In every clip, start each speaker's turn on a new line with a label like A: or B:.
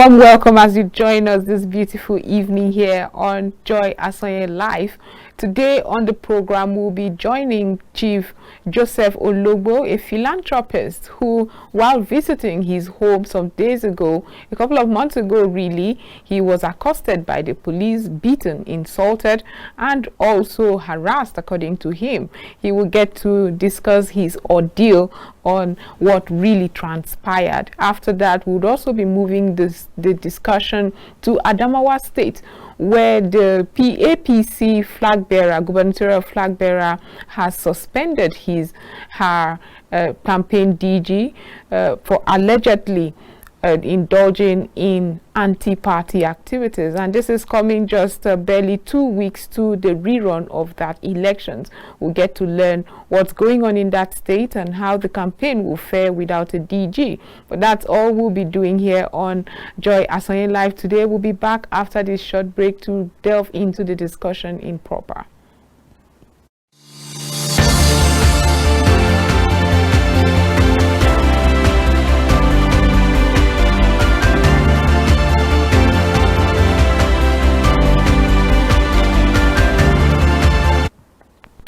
A: Warm welcome as you join us this beautiful evening here on Joy Asonye Live. Today on the program, we'll be joining Chief Joseph Ologbo, a philanthropist who, while visiting his home some days ago, a couple of months ago really, he was accosted by the police, beaten, insulted, and also harassed, according to him. He will get to discuss his ordeal on what really transpired. After that, we would also be moving the discussion to Adamawa State, where the APC flag bearer, gubernatorial flag bearer, has suspended her campaign DG for allegedly indulging in anti-party activities, and this is coming just barely 2 weeks to the rerun of that elections. We'll get to learn what's going on in that state and how the campaign will fare without a DG. But that's all we'll be doing here on Joy Asonye Live today. We'll be back after this short break to delve into the discussion in proper.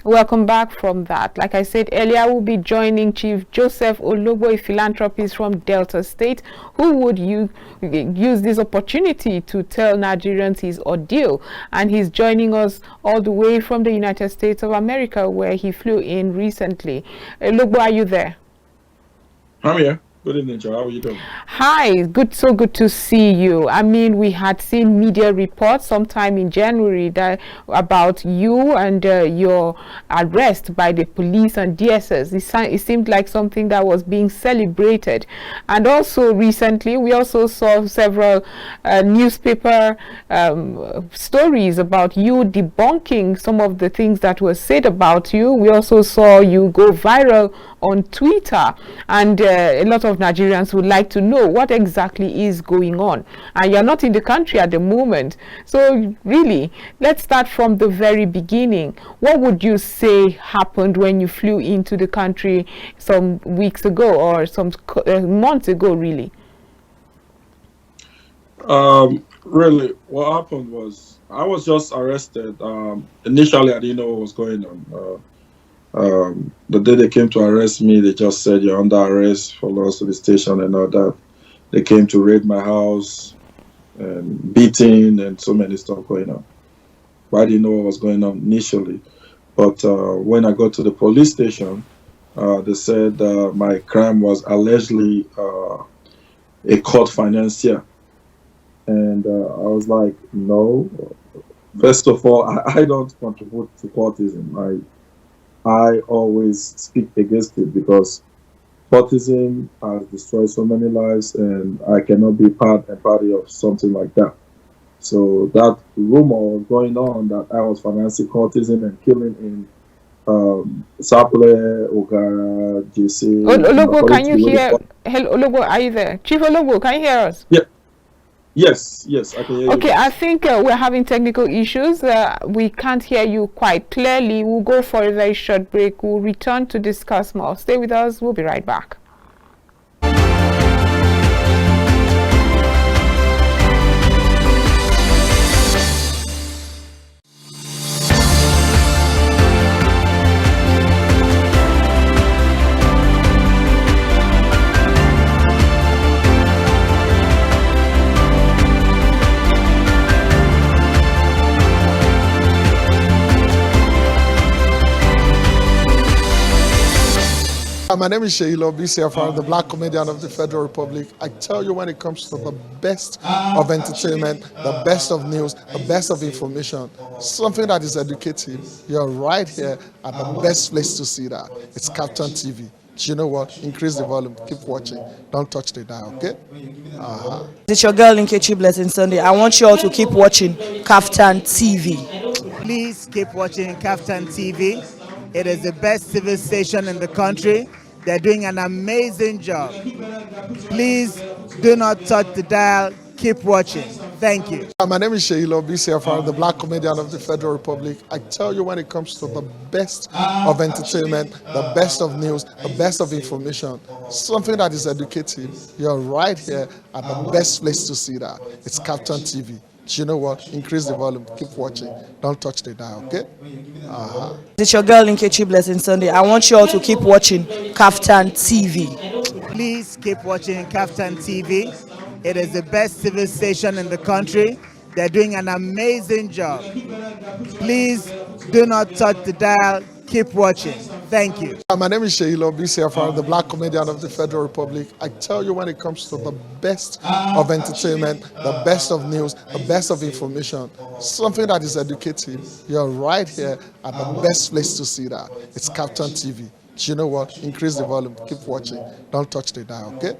A: Welcome back from that. Like I said earlier, we'll be joining Chief Joseph Ologbo, a philanthropist from Delta State, who would use this opportunity to tell Nigerians his ordeal. And he's joining us all the way from the United States of America, where he flew in recently. Ologbo, are you there?
B: I'm here. Good evening, Joe. How are you doing?
A: Hi, so good to see you. I mean, we had seen media reports sometime in January about you and your arrest by the police and DSS. It seemed like something that was being celebrated. And also recently, we also saw several newspaper stories about you debunking some of the things that were said about you. We also saw you go viral on Twitter, and a lot of Nigerians would like to know what exactly is going on. And you're not in the country at the moment, so really, let's start from the very beginning. What would you say happened when you flew into the country some weeks ago, or some months ago, really?
B: Really, what happened was I was just arrested. Initially, I didn't know what was going on. The day they came to arrest me, they just said, "You're under arrest, follow us to the station," and all that. They came to raid my house and beating and so many stuff going on. But I didn't know what was going on initially. But when I got to the police station, they said my crime was allegedly a court financier. And I was like, no. First of all, I don't contribute to courtism. I always speak against it because courtism has destroyed so many lives, and I cannot be part and party of something like that. So that rumor was going on that I was financing courtism and killing in Saple, Ogara, JC.
A: Ologbo, can you hear? Hello, Ologbo, are you there? Chief Ologbo, can you hear us?
B: Yeah. Yes, I can hear you.
A: Okay, I think we're having technical issues. We can't hear you quite clearly. We'll go for a very short break. We'll return to discuss more. Stay with us. We'll be right back.
C: My name is Sheilo BCFR, the Black Comedian of the Federal Republic. I tell you, when it comes to the best of entertainment, the best of news, the best of information, something that is educative, you're right here at the best place to see that. It's KAFTAN TV. You know what? Increase the volume. Keep watching. Don't touch the dial, okay?
D: It's your girl Nkechi Blessing Sunday. I want you all to keep watching KAFTAN TV.
E: Please keep watching KAFTAN TV. It is the best TV station in the country. They're doing an amazing job. Please do not touch the dial. Keep watching. Thank you.
C: My name is Sheilo BCFR, the Black Comedian of the Federal Republic. I tell you, when it comes to the best of entertainment, the best of news, the best of information, something that is educative, you're right here at the best place to see that. It's KAFTAN TV. Do you know what? Increase the volume. Keep watching. Don't touch the dial, okay?
D: It's your girl Nkechi Blessing Sunday. I want you all to keep watching KAFTAN TV.
E: Please keep watching KAFTAN TV. It is the best TV station in the country. They're doing an amazing job. Please do not touch the dial. Keep watching. Thank you.
C: My name is Sheilo BCFR, the Black Comedian of the Federal Republic. I tell you, when it comes to the best of entertainment, the best of news, the best of information, something that is educative, you're right here at the best place to see that. It's KAFTAN TV. Do you know what? Increase the volume. Keep watching. Don't touch the dial, okay?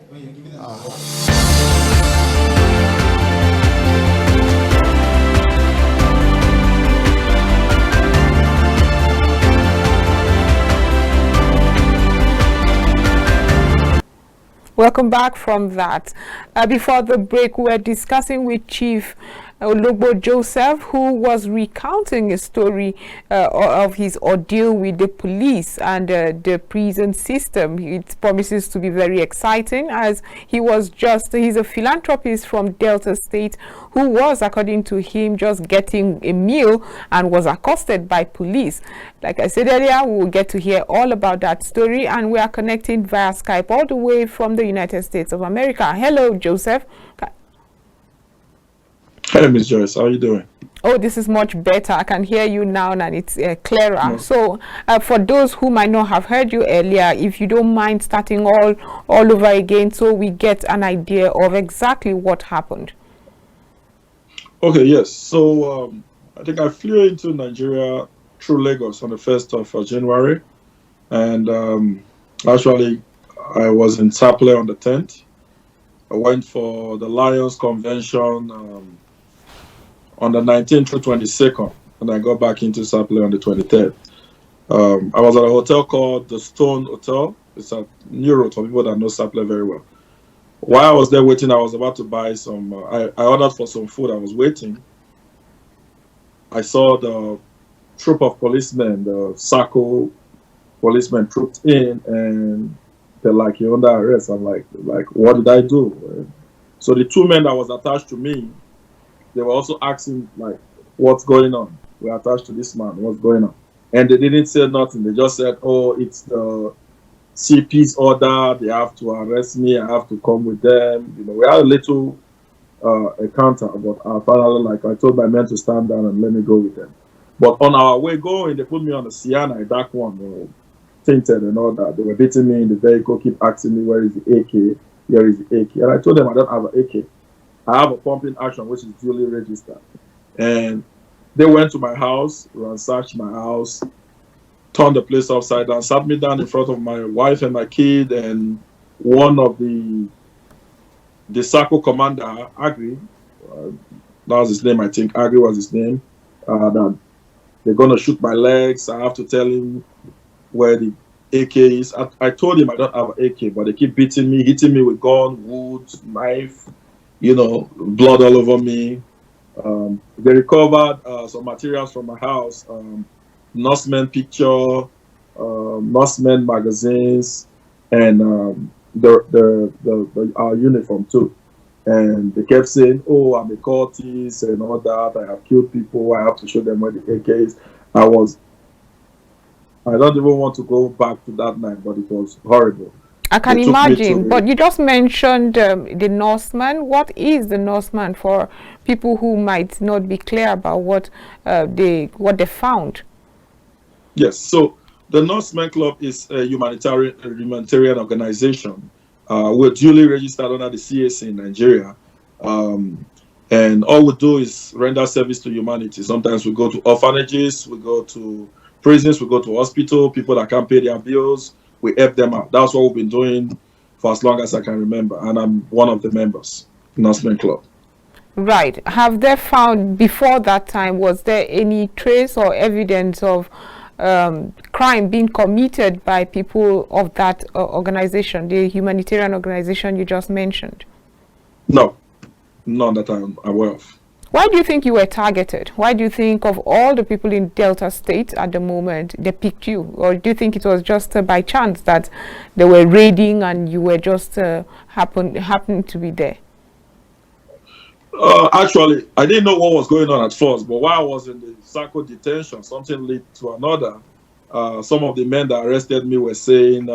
A: Welcome back from that. Before the break, we were discussing with Chief Ologbo Joseph, who was recounting a story of his ordeal with the police and the prison system. It promises to be very exciting, as he's a philanthropist from Delta State who was, according to him, just getting a meal and was accosted by police. Like I said earlier, we will get to hear all about that story, and we are connecting via Skype all the way from the United States of America. Hello, Joseph.
B: Hey, Ms. Joyce, how are you doing?
A: Oh, this is much better. I can hear you now and it's clearer.
B: No.
A: So for those who might not have heard you earlier, if you don't mind starting all over again so we get an idea of exactly what happened.
B: Okay, yes. So I think I flew into Nigeria through Lagos on the 1st of January. And actually, I was in Saple on the 10th. I went for the Lions Convention on the 19th through 22nd, and I got back into Saple on the 23rd. I was at a hotel called the Stone Hotel. It's a new road for people that know Saple very well. While I was there waiting, I was about to buy some, I ordered for some food. I was waiting. I saw the troop of policemen, the Sako policemen trooped in, and they're like, "You're under arrest." I'm like, what did I do? So the two men that was attached to me, they were also asking, like, what's going on? We're attached to this man. What's going on? And they didn't say nothing. They just said, oh, it's the CP's order. They have to arrest me. I have to come with them. You know, we had a little encounter, but finally, like, I told my men to stand down and let me go with them. But on our way going, they put me on the Sienna, a dark one, tinted and all that. They were beating me in the vehicle, keep asking me, where is the AK? Where is the AK? And I told them I don't have an AK. I have a pumping action, which is duly registered. And they went to my house, ransacked my house, turned the place upside down, sat me down in front of my wife and my kid, and one of the Sako commander, Agri, that was his name, I think. Agri was his name. That they're going to shoot my legs. I have to tell him where the AK is. I told him I don't have an AK, but they keep beating me, hitting me with gun, wood, knife, you know, blood all over me. They recovered some materials from my house, Norseman picture, Norseman magazines, and our uniform too. And they kept saying, "Oh, I'm a cultist and all that. I have killed people. I have to show them where the AK is." I don't even want to go back to that night, but it was horrible.
A: I can imagine. But you just mentioned the Norseman. What is the Norseman for people who might not be clear about what they found?
B: Yes. So the Norseman Club is a humanitarian organization. We're duly registered under the CAC in Nigeria. And all we do is render service to humanity. Sometimes we go to orphanages, we go to prisons, we go to hospital, people that can't pay their bills, we help them out. That's what we've been doing for as long as I can remember. And I'm one of the members, Norseman Club.
A: Right. Have they found, before that time, was there any trace or evidence of crime being committed by people of that organization, the humanitarian organization you just mentioned?
B: No. None that I'm aware of.
A: Why do you think you were targeted? Why do you think of all the people in Delta State at the moment, they picked you? Or do you think it was just by chance that they were raiding and you were just happened to be there?
B: Actually, I didn't know what was going on at first, but while I was in the Sako detention, something led to another. Some of the men that arrested me were saying,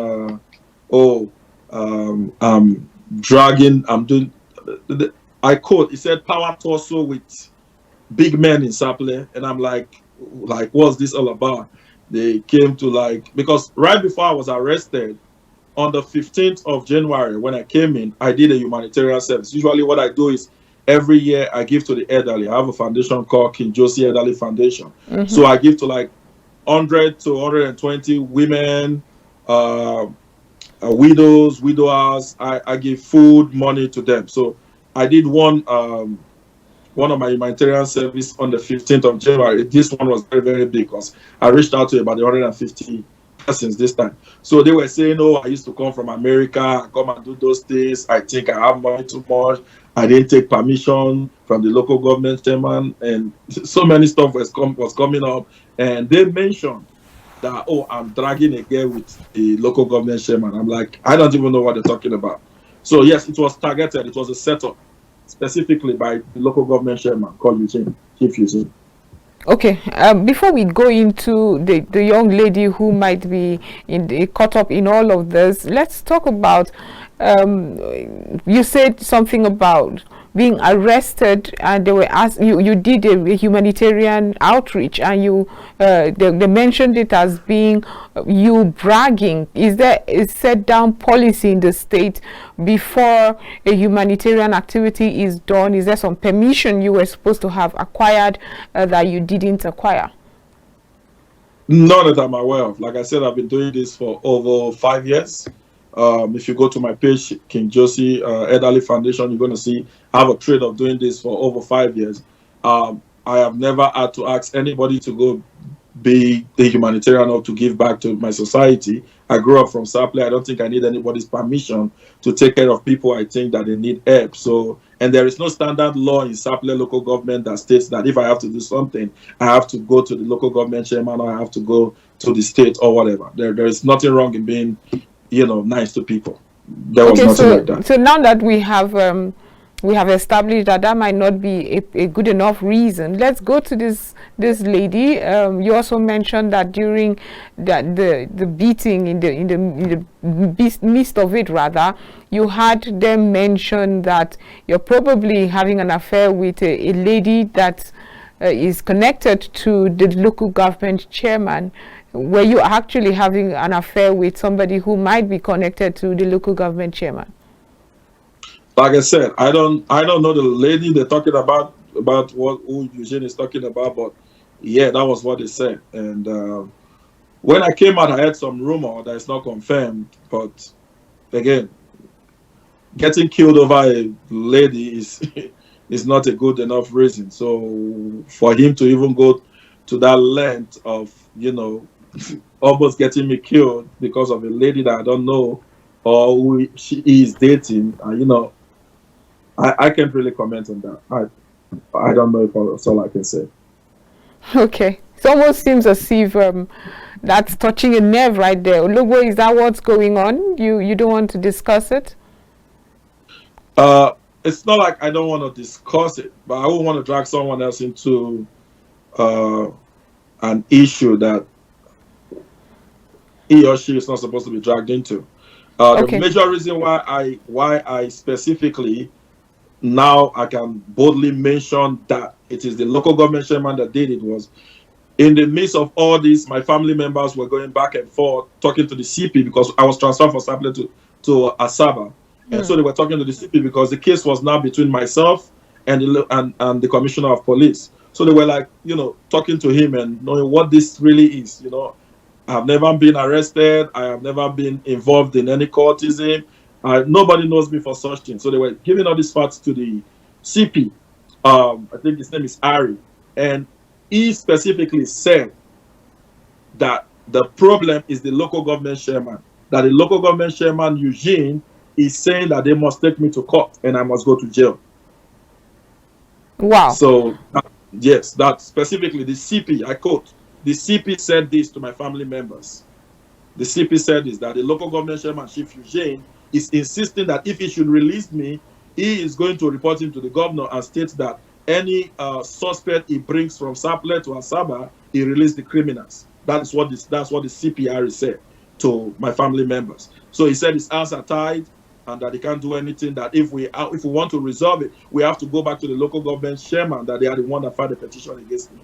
B: I'm dragging, I'm doing, I quote, he said, power torso with big men in Saple. And I'm like, what's this all about? They came to like, because right before I was arrested, on the 15th of January, when I came in, I did a humanitarian service. Usually what I do is every year I give to the elderly. I have a foundation called King Josie Elderly Foundation. So I give to like 100 to 120 women, widows, widowers. I give food, money to them. So I did one of my humanitarian service on the 15th of January. This one was very, very big because I reached out to about 150 persons this time. So they were saying, oh, I used to come from America, I come and do those things. I think I have money too much. I didn't take permission from the local government chairman, and so many stuff was coming up. And they mentioned that, oh, I'm dragging a girl with the local government chairman. I'm like, I don't even know what they're talking about. So yes, it was targeted. It was a setup specifically by the local government chairman called Eugene, Chief Eugene.
A: Okay, before we go into the young lady who might be caught up in all of this, let's talk about, you said something about being arrested, and they were asked, you did a humanitarian outreach, and they mentioned it as being you bragging. Is there a set down policy in the state before a humanitarian activity is done? Is there some permission you were supposed to have acquired that you didn't acquire?
B: None that I'm aware of. Like I said, I've been doing this for over 5 years. If you go to my page, King Josie Elderly Foundation, you're going to see I have a trade of doing this for over 5 years. I have never had to ask anybody to go be a humanitarian or to give back to my society. I grew up from Saple. I don't think I need anybody's permission to take care of people I think that they need help. So, and there is no standard law in Saple local government that states that if I have to do something, I have to go to the local government chairman or I have to go to the state or whatever. There is nothing wrong in being, nice to people. There was nothing like that.
A: So now that we have established that might not be a good enough reason, let's go to this lady. You also mentioned that during the beating, in the midst of it, rather, you had them mention that you're probably having an affair with a lady that is connected to the local government chairman. Were you actually having an affair with somebody who might be connected to the local government chairman?
B: Like I said, I don't know the lady they're talking about who Eugene is talking about, but yeah, that was what they said. And when I came out, I had some rumor that is not confirmed, but again, getting killed over a lady is not a good enough reason. So for him to even go to that length of almost getting me killed because of a lady that I don't know or who she is dating, I can't really comment on that. I don't know if that's all I can say.
A: Okay, it almost seems as if that's touching a nerve right there. Ologbo, is that what's going on? You don't want to discuss it?
B: It's not like I don't want to discuss it, but I wouldn't want to drag someone else into an issue that he or she is not supposed to be dragged into.
A: Okay.
B: The major reason why I specifically now I can boldly mention that it is the local government chairman that did it was in the midst of all this, my family members were going back and forth talking to the CP because I was transferred from Saple to Asaba. And so they were talking to the CP because the case was now between myself and the commissioner of police. So they were like, talking to him and knowing what this really is. I've never been arrested. I have never been involved in any courtism. Nobody knows me for such things. So they were giving all these facts to the CP. I think his name is Ari. And he specifically said that the problem is the local government chairman. That the local government chairman, Eugene, is saying that they must take me to court and I must go to jail.
A: Wow.
B: So, yes, that specifically the CP, I quote, the CP said this to my family members. The CP said is that the local government chairman, Chief Eugene, is insisting that if he should release me, he is going to report him to the governor and state that any suspect he brings from Sapele to Asaba, he release the criminals. That's what the CPR said to my family members. So he said his hands are tied and that he can't do anything. That if we want to resolve it, we have to go back to the local government chairman, that they are the one that filed the petition against me.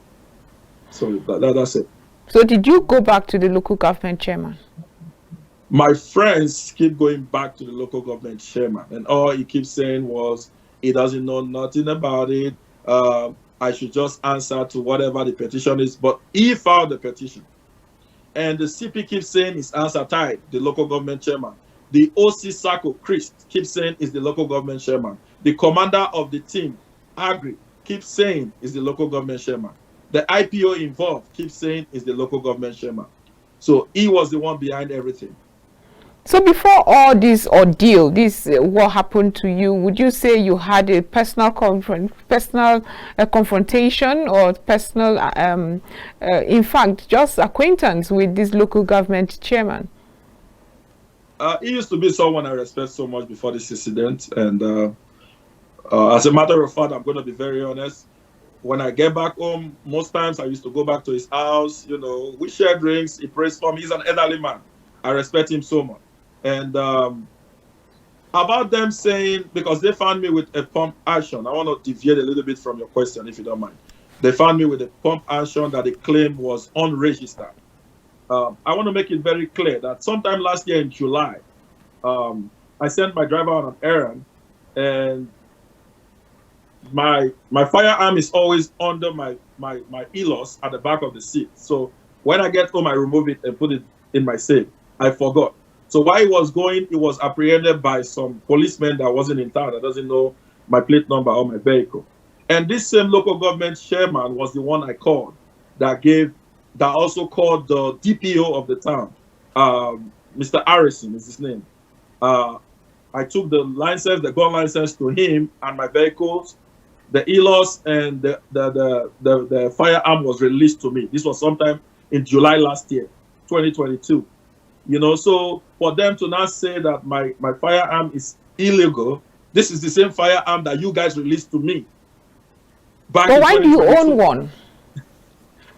B: So that's it.
A: So did you go back to the local government chairman?
B: My friends keep going back to the local government chairman, and all he keeps saying was he doesn't know nothing about it. I should just answer to whatever the petition is. But he filed the petition, and the CP keeps saying his hands are tied, the local government chairman. The OC Sako Christ keeps saying is the local government chairman. The commander of the team, Agri, keeps saying is the local government chairman. The IPO involved keeps saying is the local government chairman. So he was the one behind everything.
A: So before all this ordeal, what happened to you, would you say you had a personal confrontation, or personal, in fact, just acquaintance with this local government chairman?
B: He used to be someone I respect so much before this incident, and as a matter of fact, I'm going to be very honest. When I get back home, most times I used to go back to his house. You know, we share drinks. He prays for me. He's an elderly man. I respect him so much. And about them saying, because they found me with a pump action, I want to deviate a little bit from your question, if you don't mind. They found me with a pump action that they claimed was unregistered. I want to make it very clear that sometime last year in July, I sent my driver on an errand, and my firearm is always under my ELOS at the back of the seat. So when I get home, I remove it and put it in my safe. I forgot. So while he was going, he was apprehended by some policeman that wasn't in town, that doesn't know my plate number or my vehicle. And this same local government chairman was the one I called, that also called the DPO of the town. Mr. Harrison is his name. I took the gun license to him and my vehicles. The ELOS and the firearm was released to me. This was sometime in July last year, 2022. You know, so for them to now say that my firearm is illegal, this is the same firearm that you guys released to me.
A: But why do you own one?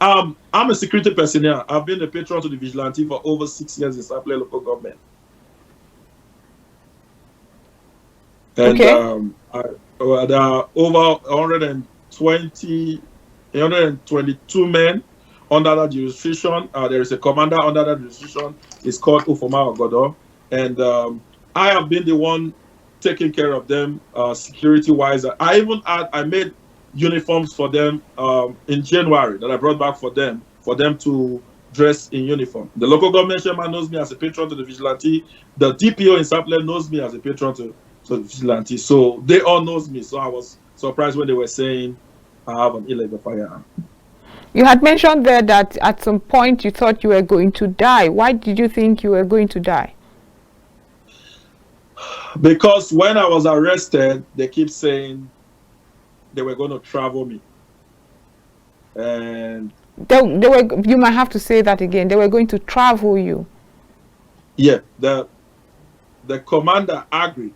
B: I'm a security personnel. I've been a patron to the vigilante for over 6 years in Sapele local government. And
A: okay.
B: There are over 122 men under that jurisdiction. There is a commander under that jurisdiction. It's called Ufoma Ogodo. And I have been the one taking care of them security-wise. I made uniforms for them in January that I brought back for them to dress in uniform. The local government chairman knows me as a patron to the vigilante. The DPO in Sapele knows me as a patron to the vigilante. So they all knows me. So I was surprised when they were saying I have an illegal firearm.
A: You had mentioned there that at some point you thought you were going to die. Why did you think you were going to die?
B: Because when I was arrested, they keep saying they were going to travel me. And
A: they were, you might have to say that again. They were going to travel you. Yeah,
B: the commander agreed.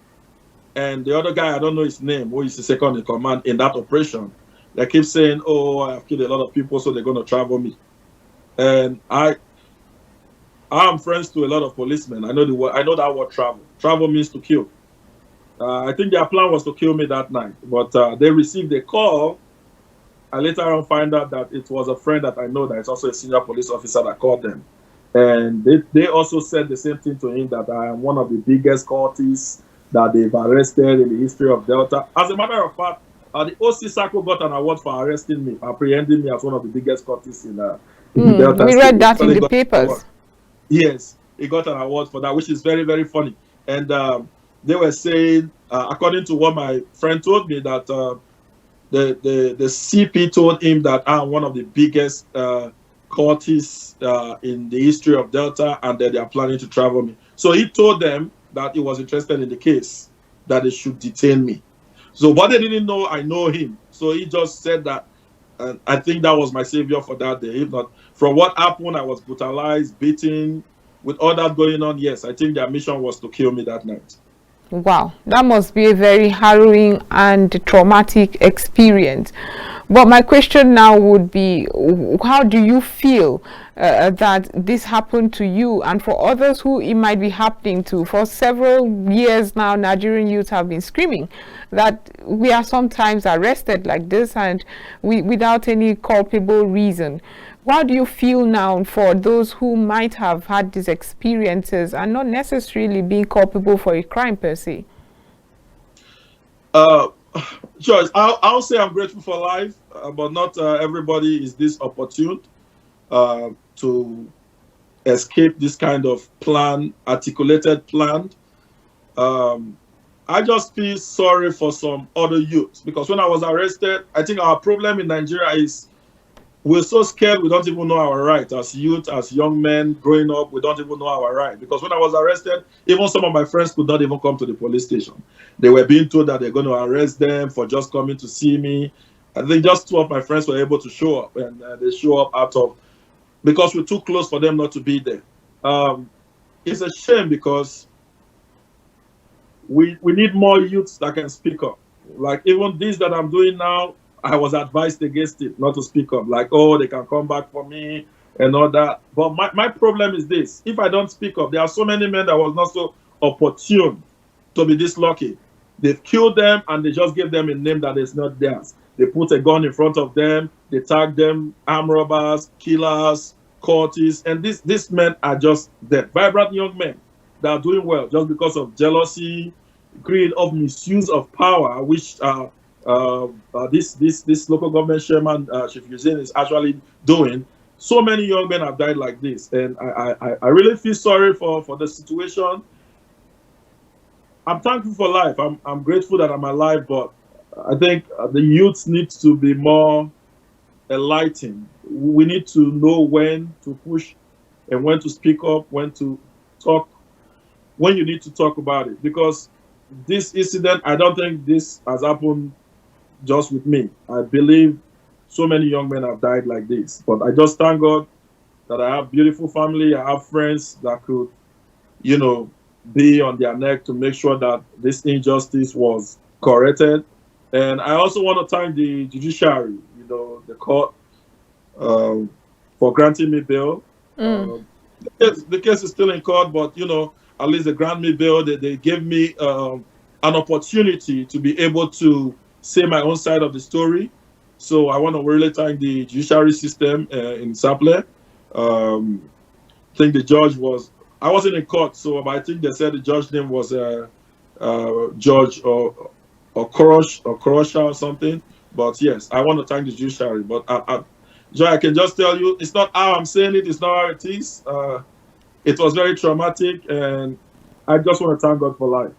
B: And the other guy, I don't know his name, who is the second in command in that operation, they keep saying, oh, I've killed a lot of people, so they're going to travel me. And I'm friends to a lot of policemen. I know that word travel. Travel means to kill. I think their plan was to kill me that night, but they received a call. I later on find out that it was a friend that I know that is also a senior police officer that called them. And they also said the same thing to him, that I am one of the biggest cultists that they've arrested in the history of Delta. As a matter of fact, the OC Sako got an award for arresting me, apprehending me as one of the biggest cultists in Delta.
A: We read that in the papers.
B: Yes, he got an award for that, which is very, very funny. And they were saying, according to what my friend told me, that the CP told him that I'm one of the biggest cultists in the history of Delta, and that they are planning to travel me. So he told them that he was interested in the case, that they should detain me. So, but they didn't know I know him. So he just said that, and I think that was my savior for that day. If not, from what happened, I was brutalized, beaten, with all that going on. Yes, I think their mission was to kill me that night.
A: Wow, that must be a very harrowing and traumatic experience. But my question now would be, how do you feel that this happened to you and for others who it might be happening to? For several years now, Nigerian youth have been screaming that we are sometimes arrested like this and without any culpable reason. How do you feel now for those who might have had these experiences and not necessarily being culpable for a crime per se?
B: Joyce, I'll say I'm grateful for life, but not everybody is this opportune to escape this kind of plan, articulated plan. I just feel sorry for some other youths because when I was arrested, I think our problem in Nigeria is we're so scared we don't even know our right. As youth, as young men growing up, we don't even know our right. Because when I was arrested, even some of my friends could not even come to the police station. They were being told that they're going to arrest them for just coming to see me. I think just two of my friends were able to show up, and they show up because we're too close for them not to be there. It's a shame because we need more youths that can speak up. Like even this that I'm doing now, I was advised against it, not to speak up. Like, oh, they can come back for me and all that. But my problem is this. If I don't speak up, there are so many men that was not so opportune to be this lucky. They've killed them and they just gave them a name that is not theirs. They put a gun in front of them. They tag them armed robbers, killers, cultists. And these men are just dead. Vibrant young men that are doing well just because of jealousy, greed, of misuse of power, which this local government chairman, Chief Hussein, is actually doing. So many young men have died like this, and I really feel sorry for the situation. I'm thankful for life. I'm grateful that I'm alive, but I think the youth needs to be more enlightened. We need to know when to push and when to speak up, when to talk, when you need to talk about it. Because this incident, I don't think this has happened just with me. I believe so many young men have died like this. But I just thank God that I have beautiful family. I have friends that could, be on their neck to make sure that this injustice was corrected. And I also want to thank the judiciary, the court, for granting me bail. The case is still in court, but, at least they grant me bail. They gave me an opportunity to be able to say my own side of the story. So I want to really thank the judiciary system in Saple. I think the judge I wasn't in court, but I think they said the judge name was Judge or Korosha or something. But yes, I want to thank the judiciary. But Joy, I can just tell you, it's not how I'm saying it, it's not how it is. It was very traumatic, and I just want to thank God for life.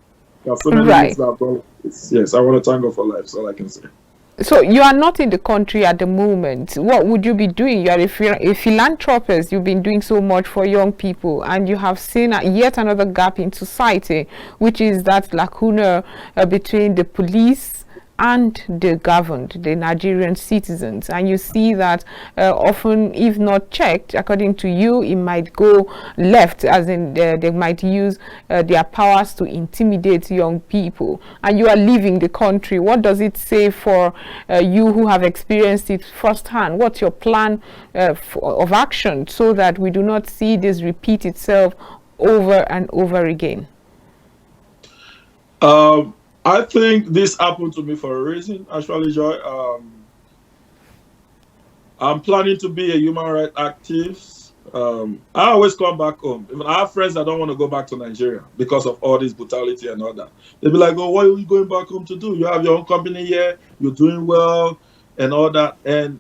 B: There are so many things that have done this. Yes, I want to thank God for life. That's all I can say.
A: So you are not in the country at the moment. What would you be doing? You are a philanthropist. You've been doing so much for young people, and you have seen yet another gap in society, which is that lacuna between the police and the governed, the Nigerian citizens. And you see that often, if not checked, according to you, it might go left, as in they might use their powers to intimidate young people. And you are leaving the country. What does it say for you who have experienced it firsthand? What's your plan of action so that we do not see this repeat itself over and over again?
B: I think this happened to me for a reason, actually, Joy. I'm planning to be a human rights activist. I always come back home. Even I have friends that don't want to go back to Nigeria because of all this brutality and all that. They'll be like, oh, what are you going back home to do? You have your own company here, you're doing well, and all that. And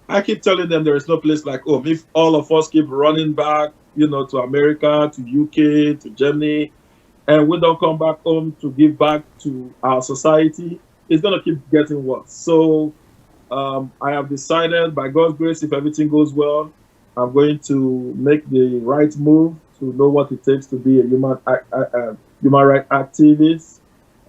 B: I keep telling them there is no place like home. If all of us keep running back, to America, to UK, to Germany, and we don't come back home to give back to our society, it's going to keep getting worse. So I have decided, by God's grace, if everything goes well, I'm going to make the right move to know what it takes to be a human rights activist.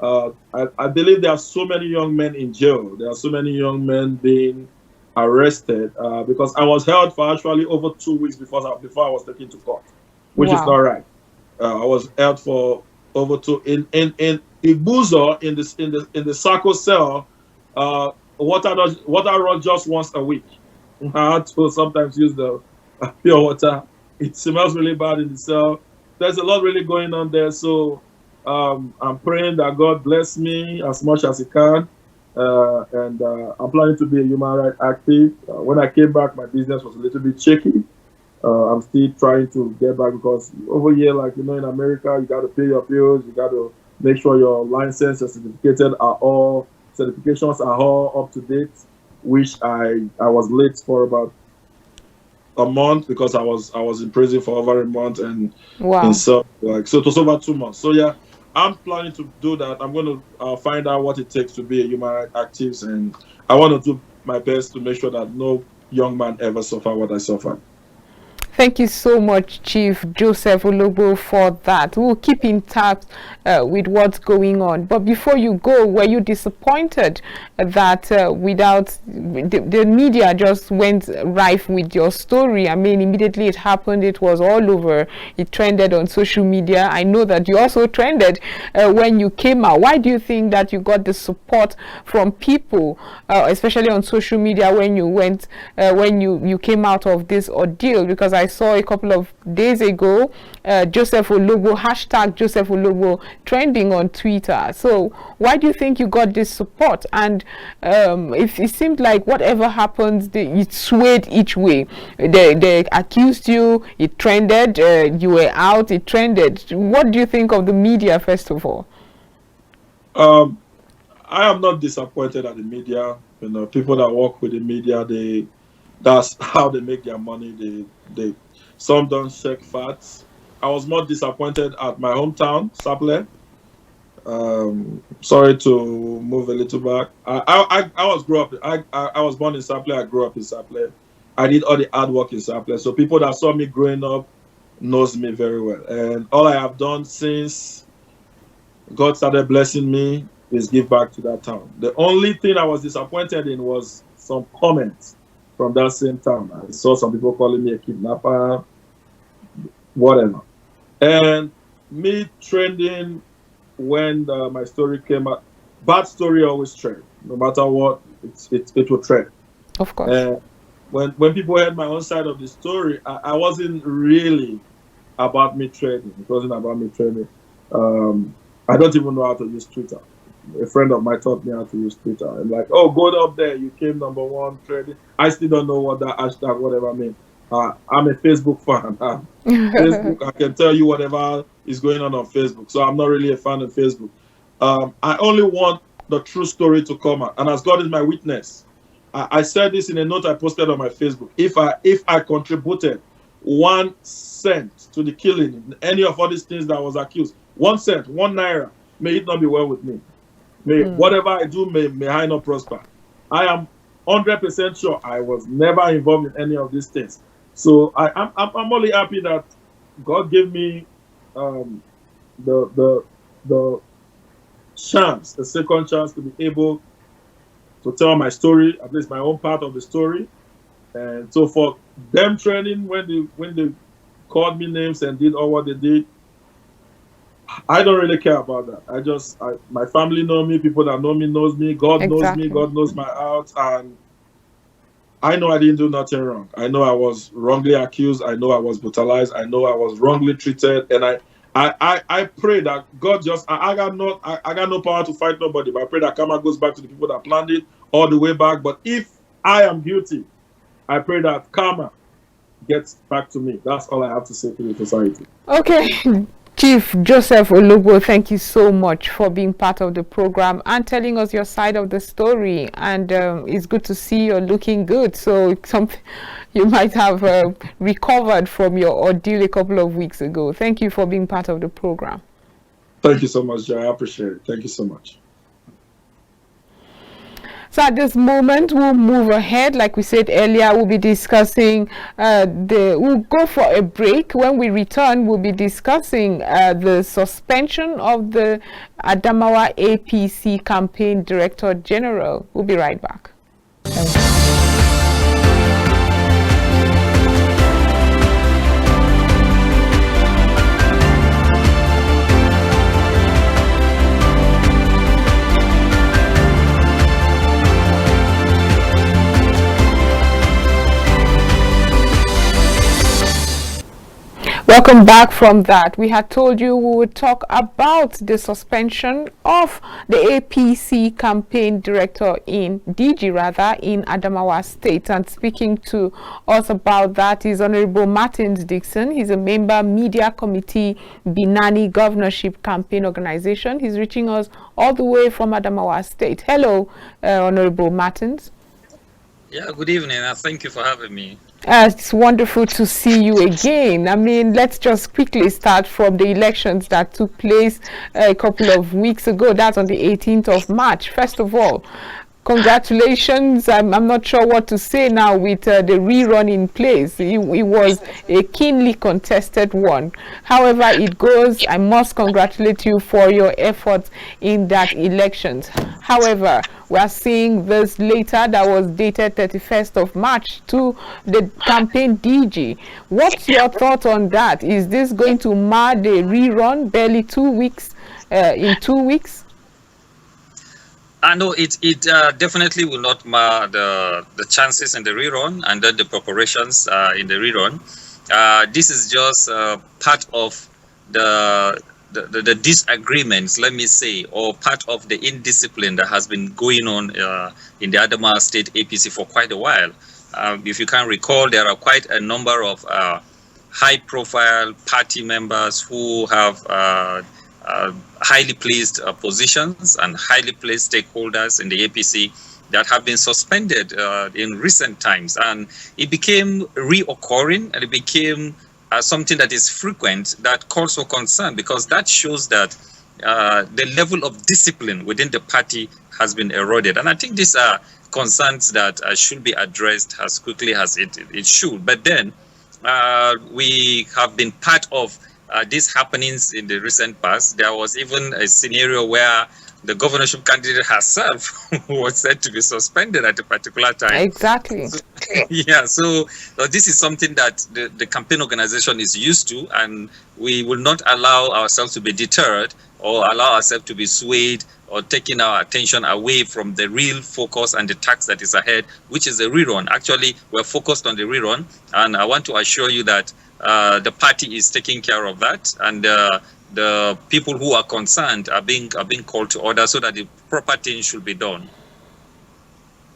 B: I believe there are so many young men in jail. There are so many young men being arrested because I was held for actually over 2 weeks before I was taken to court, which is not
A: Wow.
B: right. I was held for over two in Ibuzo in the Sacco cell. Water runs just once a week. I had to sometimes use the pure water. It smells really bad in the cell. There's a lot really going on there. So I'm praying that God bless me as much as He can. And I'm planning to be a human rights active. When I came back, my business was a little bit shaky. I'm still trying to get back because over here, like in America, you got to pay your bills. You got to make sure your license and certifications are all up to date. Which I was late for about a month because I was in prison for over a month and in
A: Wow.
B: so it was over 2 months. So yeah, I'm planning to do that. I'm going to find out what it takes to be a human rights activist, and I want to do my best to make sure that no young man ever suffer what I suffered.
A: Thank you so much, Chief Joseph Ologbo, for that. We'll keep in touch with what's going on. But before you go, were you disappointed that without the media just went rife with your story? I mean, immediately it happened, it was all over. It trended on social media. I know that you also trended when you came out. Why do you think that you got the support from people, especially on social media, when you went, when you came out of this ordeal? Because I saw a couple of days ago Joseph Ologbo, hashtag Joseph Ologbo trending on Twitter. So why do you think you got this support? And if it seemed like whatever happens, it swayed each way. They accused you, it trended, you were out, it trended. What do you think of the media, first of all?
B: I am not disappointed at the media. People that work with the media, that's how they make their money. They some don't check facts. I was more disappointed at my hometown, Saple. Sorry to move a little back. I was born in Saple. I grew up in Saple. I did all the hard work in Saple. So people that saw me growing up knows me very well. And all I have done since God started blessing me is give back to that town. The only thing I was disappointed in was some comments from that same town. I saw some people calling me a kidnapper, whatever. And me trending when my story came out, bad story always trend. No matter what, it will trend.
A: Of course.
B: And when people heard my own side of the story, I wasn't really about me trending. It wasn't about me trending. I don't even know how to use Twitter. A friend of mine taught me how to use Twitter. I'm like, oh, go up there, you came #1 trading. I still don't know what that hashtag, whatever means. I'm a Facebook fan. Facebook, I can tell you whatever is going on Facebook. So I'm not really a fan of Facebook. I only want the true story to come out. And as God is my witness, I said this in a note I posted on my Facebook. If I contributed 1 cent to the killing, any of all these things that was accused, 1 cent, 1 naira, may it not be well with me. May whatever I do, may I not prosper. I am 100% sure I was never involved in any of these things. So I'm only happy that God gave me the chance, the second chance to be able to tell my story, at least my own part of the story. And so for them training, when they called me names and did all what they did, I don't really care about that. My family know me, people that know me knows me, God knows me, God knows my heart, and I know I didn't do nothing wrong. I know I was wrongly accused. I know I was brutalized. I know I was wrongly treated, and I pray that God just I got no power to fight nobody, but I pray that karma goes back to the people that planned it all the way back. But if I am guilty, I pray that karma gets back to me. That's all I have to say to the society.
A: Okay. Chief Joseph Ologbo, thank you so much for being part of the program and telling us your side of the story. And it's good to see you're looking good. So you might have recovered from your ordeal a couple of weeks ago. Thank you for being part of the program.
B: Thank you so much, Joe. I appreciate it. Thank you so much.
A: So at this moment, we'll move ahead. Like we said earlier, we'll be discussing we'll go for a break. When we return, we'll be discussing the suspension of the Adamawa APC Campaign Director General. We'll be right back. Welcome back from that. We had told you we would talk about the suspension of the APC campaign director in Adamawa State. And speaking to us about that is Honorable Martins Dixon. He's a member Media Committee Binani Governorship Campaign Organization. He's reaching us all the way from Adamawa State. Hello, Honorable Martins.
F: Yeah, good evening, and thank you for having me.
A: It's wonderful to see you again. I mean, let's just quickly start from the elections that took place a couple of weeks ago. That's on the 18th of March. First of all, congratulations. I'm not sure what to say now with the rerun in place. It was a keenly contested one. However it goes, I must congratulate you for your efforts in that elections. However, we are seeing this later that was dated 31st of March to the campaign DG. What's your thought on that? Is this going to mar the rerun barely 2 weeks, in 2 weeks?
F: I know it definitely will not mar the chances in the rerun and then the preparations in the rerun. This is just part of the disagreements, let me say, or part of the indiscipline that has been going on in the Adamawa State APC for quite a while. If you can recall, there are quite a number of high-profile party members who have highly placed positions and highly placed stakeholders in the APC that have been suspended in recent times. And it became reoccurring, and it became something that is frequent that calls for concern, because that shows that the level of discipline within the party has been eroded. And I think these are concerns that should be addressed as quickly as it should. But then we have been part of these happenings in the recent past. There was even a scenario where the governorship candidate herself was said to be suspended at a particular time.
A: Exactly.
F: Yeah, so this is something that the campaign organization is used to, and we will not allow ourselves to be deterred or allow ourselves to be swayed or taking our attention away from the real focus and the task that is ahead, which is the rerun. Actually, we're focused on the rerun, and I want to assure you that the party is taking care of that, and the people who are concerned are being called to order so that the proper thing should be done.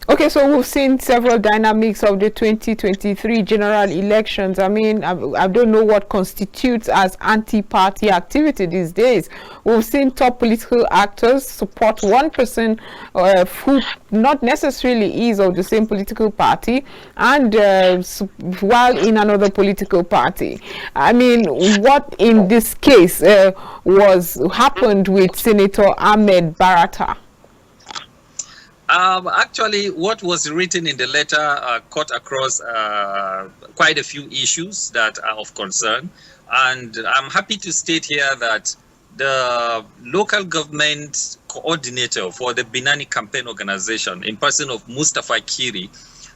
A: Okay, so we've seen several dynamics of the 2023 general elections. I mean, I don't know what constitutes as anti-party activity these days. We've seen top political actors support one person who not necessarily is of the same political party, and while in another political party. I mean, what in this case happened with Senator Ahmed Barata?
F: Actually, what was written in the letter cut across quite a few issues that are of concern. And I'm happy to state here that the local government coordinator for the Binani campaign organization, in person of Mustafa Kiri,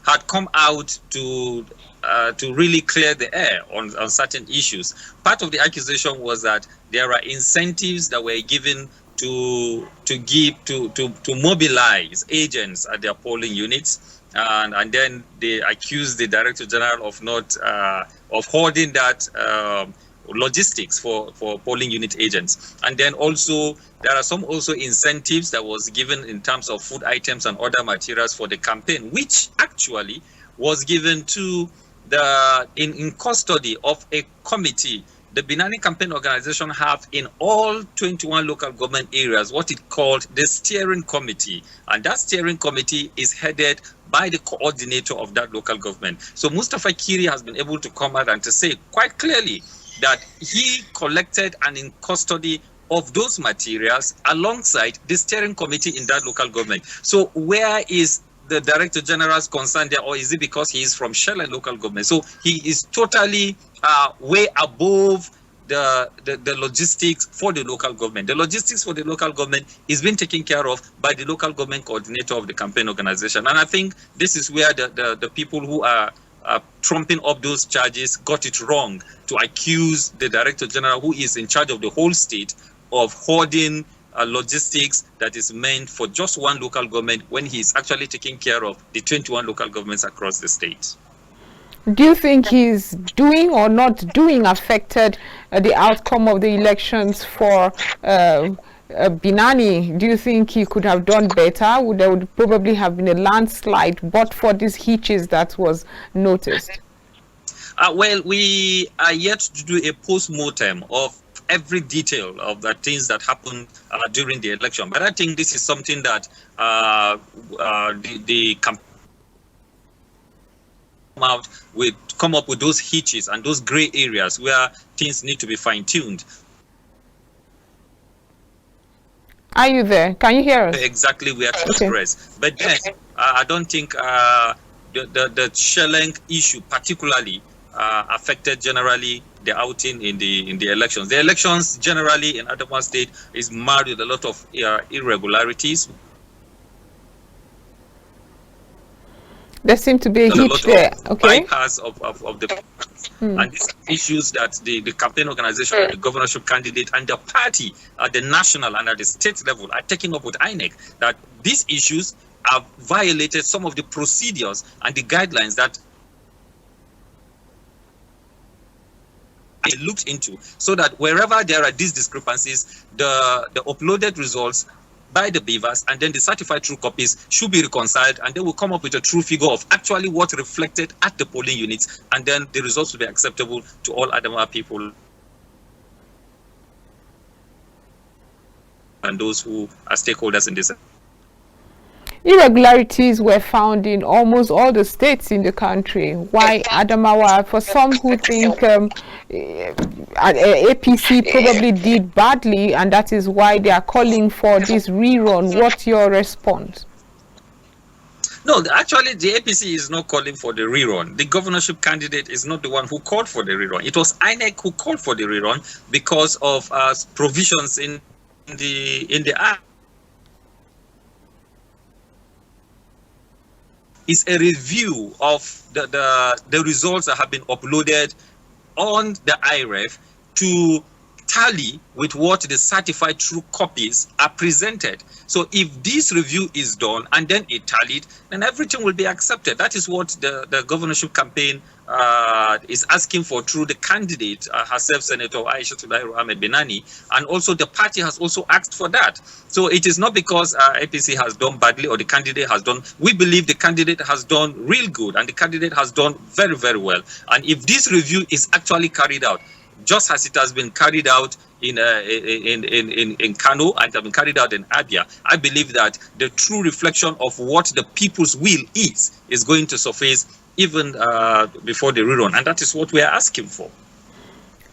F: had come out to really clear the air on certain issues. Part of the accusation was that there are incentives that were given to mobilize agents at their polling units, and then they accused the Director General of not of holding that logistics for polling unit agents. And then also there are some incentives that was given in terms of food items and other materials for the campaign, which actually was given to the in custody of a committee. The Binani campaign organization have in all 21 local government areas what it called the steering committee, and that steering committee is headed by the coordinator of that local government. So Mustafa Kiri has been able to come out and to say quite clearly that he collected and in custody of those materials alongside the steering committee in that local government. So where is the Director General's concern there, or is it because he is from Shell local government? So he is totally way above the logistics for the local government. The logistics for the local government is being taken care of by the local government coordinator of the campaign organization. And I think this is where the people who are trumping up those charges got it wrong, to accuse the Director General, who is in charge of the whole state, of hoarding logistics that is meant for just one local government when he is actually taking care of the 21 local governments across the state.
A: Do you think he's doing or not doing affected the outcome of the elections for Binani? Do you think he could have done better? There would probably have been a landslide, but for these hitches that was noticed.
F: Well, we are yet to do a post-mortem of every detail of the things that happened during the election. But I think this is something that the campaign come up with those hitches and those gray areas where things need to be fine-tuned.
A: Are you there? Can you hear us?
F: Exactly, we are to express. But then, I don't think the Shelling issue particularly affected generally the outing in the elections. The elections generally in Adamawa State is marred with a lot of irregularities.
A: There seemed to be a hitch there. Okay.
F: Bypass of the and these issues that the campaign organization, the governorship candidate, and the party at the national and at the state level are taking up with INEC, that these issues have violated some of the procedures and the guidelines that they looked into, so that wherever there are these discrepancies, the uploaded results by the beavers and then the certified true copies should be reconciled, and they will come up with a true figure of actually what reflected at the polling units, and then the results will be acceptable to all Adamawa people and those who are stakeholders in this.
A: Irregularities were found in almost all the states in the country. Why Adamawa? For some who think APC probably did badly, and that is why they are calling for this rerun. What's your response?
F: No, actually, the APC is not calling for the rerun. The governorship candidate is not the one who called for the rerun. It was INEC who called for the rerun because of provisions in the act. It's a review of the results that have been uploaded on the IREF to tally with what the certified true copies are presented. So if this review is done and then it tallied, then everything will be accepted. That is what the governorship campaign is asking for through the candidate herself, Senator Aisha Tulairu Ahmed Binani, and also the party has also asked for that. So it is not because APC has done badly or the candidate has done. We believe the candidate has done real good and the candidate has done very, very well. And if this review is actually carried out, just as it has been carried out in Kano and have been carried out in Abia, I believe that the true reflection of what the people's will is going to surface even before the rerun, and that is what we are asking for.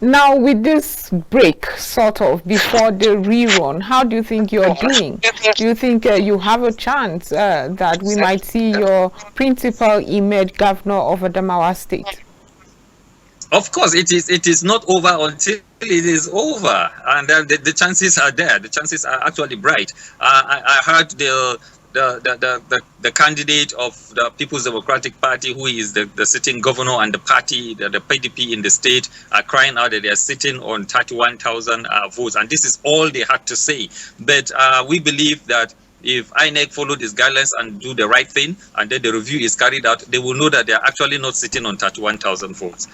A: Now, with this break, sort of, before the rerun, how do you think you're doing? Do you think you have a chance that we might see your principal emerge governor of Adamawa State?
F: Of course, it is not over until it is over, and the chances are there. The chances are actually bright. I heard the candidate of the People's Democratic Party, who is the sitting governor, and the party, the PDP in the state, are crying out that they are sitting on 31,000 votes, and this is all they had to say. But we believe that if INEC follow these guidelines and do the right thing, and then the review is carried out, they will know that they are actually not sitting on 31,000 votes.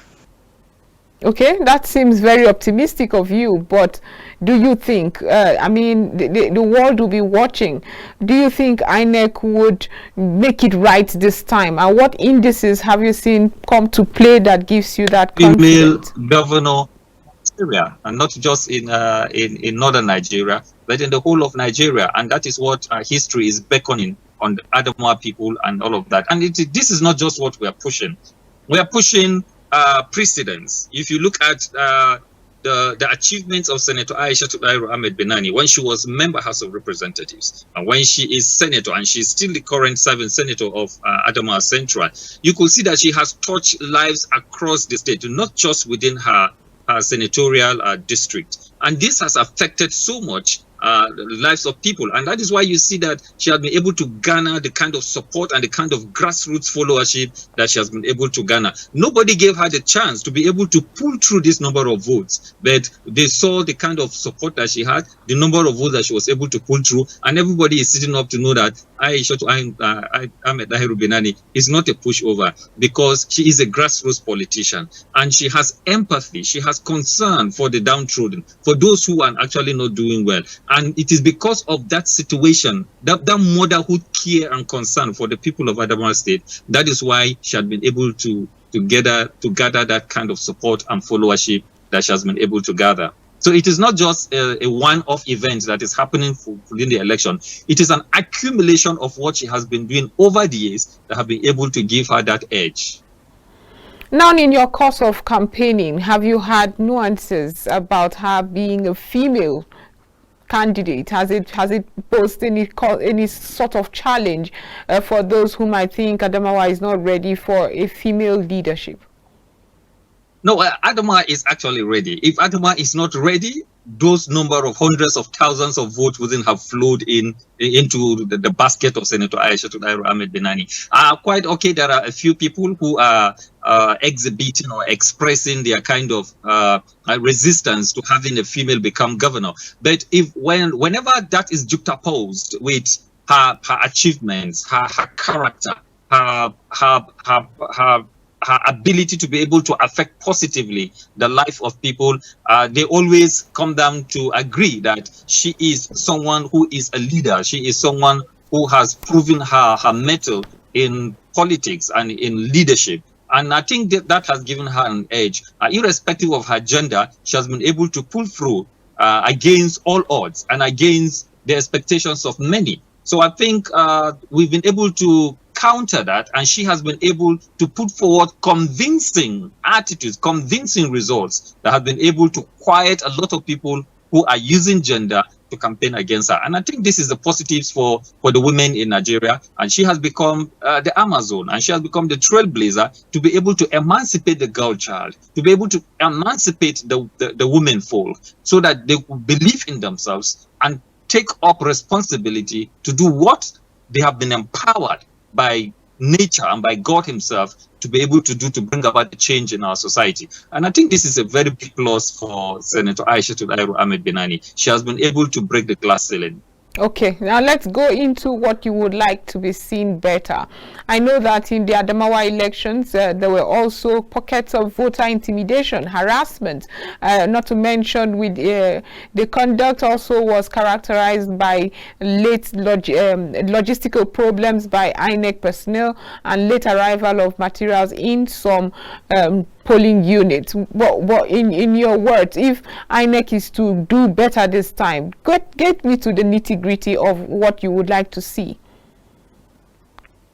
A: Okay, that seems very optimistic of you, but do you think, I mean, the world will be watching, do you think INEC would make it right this time? And what indices have you seen come to play that gives you that confidence?
F: Female governor Nigeria, and not just in northern Nigeria, but in the whole of Nigeria, and that is what history is beckoning on the Adamawa people and all of that. And this is not just what we are pushing. We are pushing precedents. If you look at the achievements of Senator Aisha Tudairu Ahmed Benani when she was member House of Representatives and when she is senator, and she's still the current serving senator of Adamawa Central, you could see that she has touched lives across the state, not just within her senatorial district. And this has affected so much the lives of people. And that is why you see that she has been able to garner the kind of support and the kind of grassroots followership that she has been able to garner. Nobody gave her the chance to be able to pull through this number of votes, but they saw the kind of support that she had, the number of votes that she was able to pull through, and everybody is sitting up to know that Aisha Ahmed Dahiru Benani is not a pushover, because she is a grassroots politician and she has empathy, she has concern for the downtrodden, for those who are actually not doing well. And it is because of that situation, that motherhood care and concern for the people of Adamawa State, that is why she had been able to gather that kind of support and followership that she has been able to gather. So it is not just a one-off event that is happening within the election. It is an accumulation of what she has been doing over the years that have been able to give her that edge.
A: Now, in your course of campaigning, have you had nuances about her being a female candidate? Has it posed any sort of challenge for those who might think Adamawa is not ready for a female leadership?
F: No, Adamawa is actually ready. If Adamawa is not ready, those number of hundreds of thousands of votes wouldn't have flowed into the basket of Senator Aisha Tudairu Ahmed Benani. Quite okay, there are a few people who are exhibiting or expressing their kind of resistance to having a female become governor. But whenever that is juxtaposed with her achievements, her character, her ability to be able to affect positively the life of people, they always come down to agree that she is someone who is a leader. She is someone who has proven her mettle in politics and in leadership. And I think that has given her an edge. Irrespective of her gender, she has been able to pull through against all odds and against the expectations of many. So I think we've been able to counter that, and she has been able to put forward convincing attitudes, convincing results that have been able to quiet a lot of people who are using gender to campaign against her. And I think this is the positives for the women in Nigeria. And she has become the Amazon, and she has become the trailblazer to be able to emancipate the girl child, to be able to emancipate the women folk, so that they believe in themselves and take up responsibility to do what they have been empowered by nature and by God himself to be able to do, to bring about the change in our society. And I think this is a very big plus for Senator Aisha Tudairu Ahmed Benani. She has been able to break the glass ceiling.
A: Okay, now let's go into what you would like to be seen better. I know that in the Adamawa elections, there were also pockets of voter intimidation, harassment, not to mention with the conduct also was characterized by late logistical problems by INEC personnel and late arrival of materials in some polling units. What in your words, if INEC is to do better this time, get me to the nitty-gritty of what you would like to see.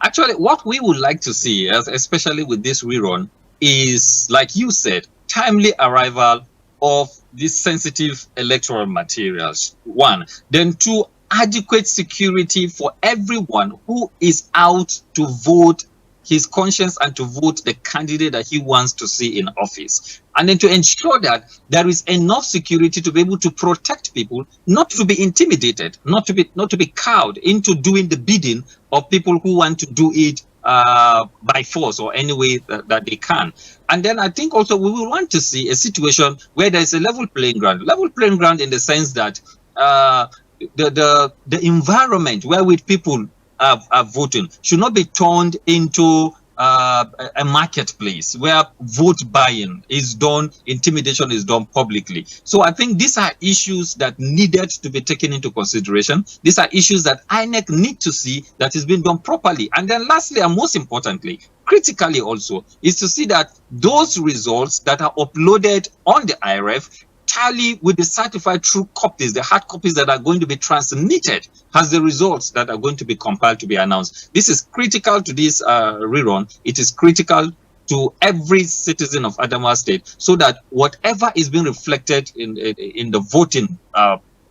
F: Actually, what we would like to see, especially with this rerun, is, like you said, timely arrival of these sensitive electoral materials, one. Then two, adequate security for everyone who is out to vote his conscience and to vote the candidate that he wants to see in office. And then to ensure that there is enough security to be able to protect people, not to be intimidated, not to be cowed into doing the bidding of people who want to do it by force or any way that they can. And then I think also we will want to see a situation where there is a level playing ground in the sense that the environment wherewith people are voting should not be turned into a marketplace where vote buying is done, intimidation is done publicly. So I think these are issues that needed to be taken into consideration. These are issues that INEC need to see that is being done properly. And then lastly, and most importantly, critically also, is to see that those results that are uploaded on the IRF tally with the certified true copies, the hard copies that are going to be transmitted as the results that are going to be compiled to be announced. This is critical to this rerun. It is critical to every citizen of Adamawa State, so that whatever is being reflected in the voting,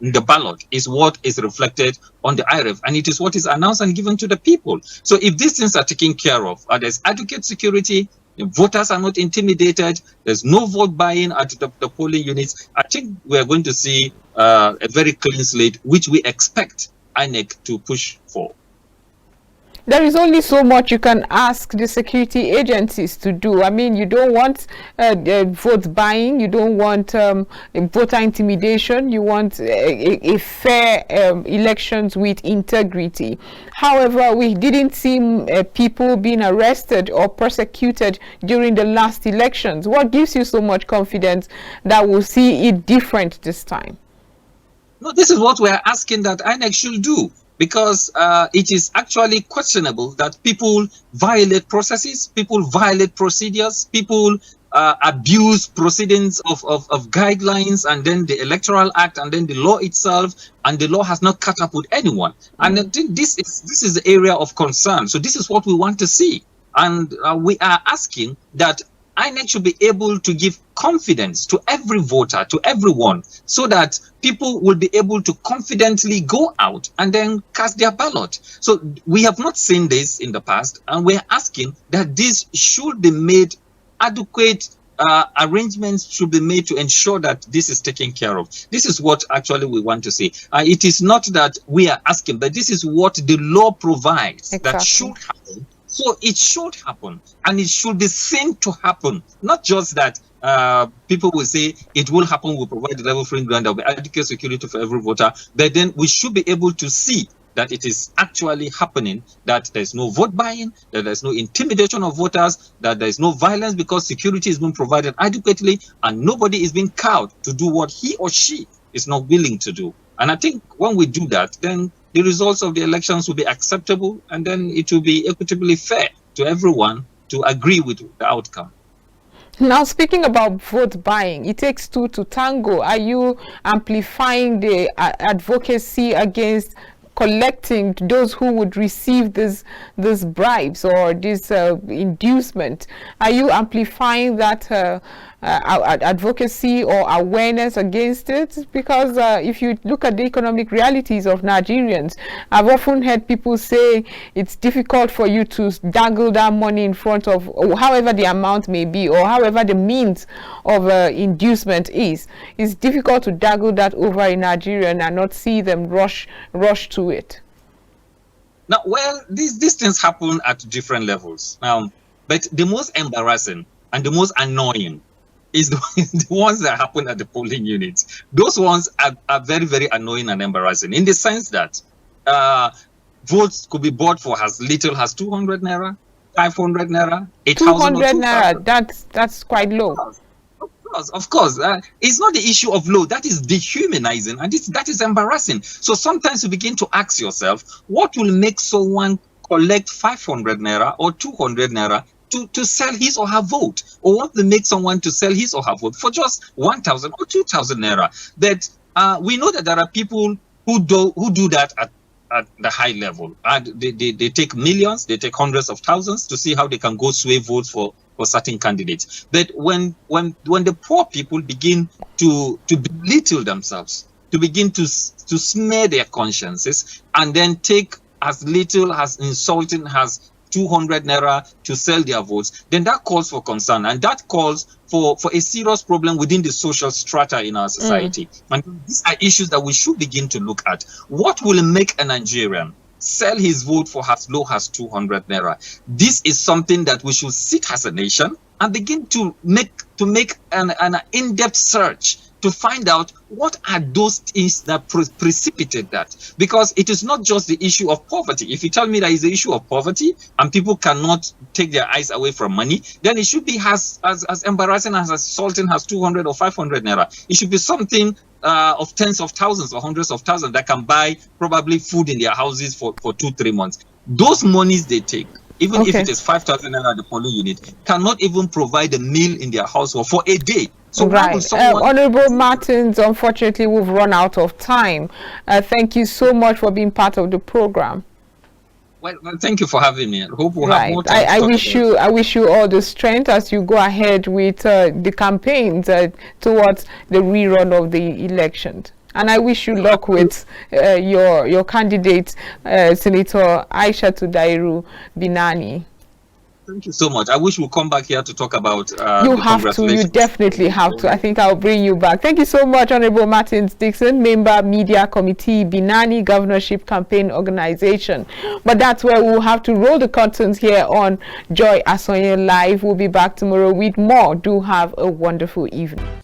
F: in the ballot, is what is reflected on the IRF, and it is what is announced and given to the people. So if these things are taken care of, there's adequate security, the voters are not intimidated, there's no vote buying at the polling units, I think we are going to see a very clean slate, which we expect INEC to push for.
A: There is only so much you can ask the security agencies to do. I mean, you don't want vote buying, you don't want voter intimidation, you want a fair elections with integrity. However, we didn't see people being arrested or persecuted during the last elections. What gives you so much confidence that we'll see it different this time?
F: No, this is what we're asking that INEC should do. Because it is actually questionable that people violate processes, people violate procedures, people abuse proceedings of guidelines, and then the Electoral Act, and then the law itself, and the law has not caught up with anyone. And I think this is the area of concern. So this is what we want to see. And we are asking that INEC should be able to give confidence to every voter, to everyone, so that people will be able to confidently go out and then cast their ballot. So we have not seen this in the past, and we're asking that this should be made adequate. Arrangements should be made to ensure that this is taken care of. This is what actually we want to see. It is not that we are asking, but this is what the law provides. Exactly. That should happen. So it should happen, and it should be seen to happen. Not just that people will say it will happen, we'll provide the level playing ground, there will be adequate security for every voter, but then we should be able to see that it is actually happening, that there's no vote buying, that there's no intimidation of voters, that there's no violence because security is being provided adequately, and nobody is being cowed to do what he or she is not willing to do. And I think when we do that, then the results of the elections will be acceptable, and then it will be equitably fair to everyone to agree with the outcome.
A: Now, speaking about vote buying, it takes two to tango. Are you amplifying the advocacy against collecting those who would receive this bribes or this inducement? Are you amplifying that advocacy or awareness against it? Because if you look at the economic realities of Nigerians, I've often heard people say it's difficult for you to dangle that money in front of, however the amount may be, or however the means of inducement is. It's difficult to dangle that over in Nigeria and not see them rush to it.
F: Now, well, these things happen at different levels. But the most embarrassing and the most annoying is the ones that happen at the polling units. Those ones are very, very annoying and embarrassing, in the sense that votes could be bought for as little as 200 naira, 500 naira, 8,000 or 2,000.
A: Naira, that's quite low.
F: Of course, it's not the issue of low. That is dehumanizing, and that is embarrassing. So sometimes you begin to ask yourself, what will make someone collect 500 naira or 200 naira to sell his or her vote? Or what will make someone to sell his or her vote for just 1,000 or 2,000 naira? That we know that there are people who do that at the high level. They take millions, they take hundreds of thousands to see how they can go sway votes for certain candidates. But when the poor people begin to belittle themselves, to begin to smear their consciences, and then take as little as insulting as 200 naira to sell their votes, then that calls for concern, and that calls for a serious problem within the social strata in our society. And these are issues that we should begin to look at. What will make a Nigerian sell his vote for as low as 200 naira? This is something that we should sit as a nation and begin to make an in-depth search to find out what are those things that precipitate that. Because it is not just the issue of poverty. If you tell me that is the issue of poverty and people cannot take their eyes away from money, then it should be as embarrassing, as assaulting as 200 or 500 naira. It should be something of tens of thousands or hundreds of thousands that can buy probably food in their houses for 2-3 months. Those monies they take, even if it is 5,000 naira at the polling unit, cannot even provide a meal in their household for a day. So
A: right. Honorable Martins, unfortunately, we've run out of time. Thank you so much for being part of the program.
F: Well, thank you for having me. I hope we'll have more time.
A: I wish you all the strength as you go ahead with the campaigns towards the rerun of the elections. And I wish you luck with your candidate, Senator Aishatu Dairu Binani.
F: Thank you so much. I wish we'll come back here to talk about
A: you have to. You definitely have to. I think I'll bring you back. Thank you so much, Honorable Martins Dixon, Member Media Committee, Binani Governorship Campaign Organization. But that's where we'll have to roll the curtains here on Joy Asonye Live. We'll be back tomorrow with more. Do have a wonderful evening.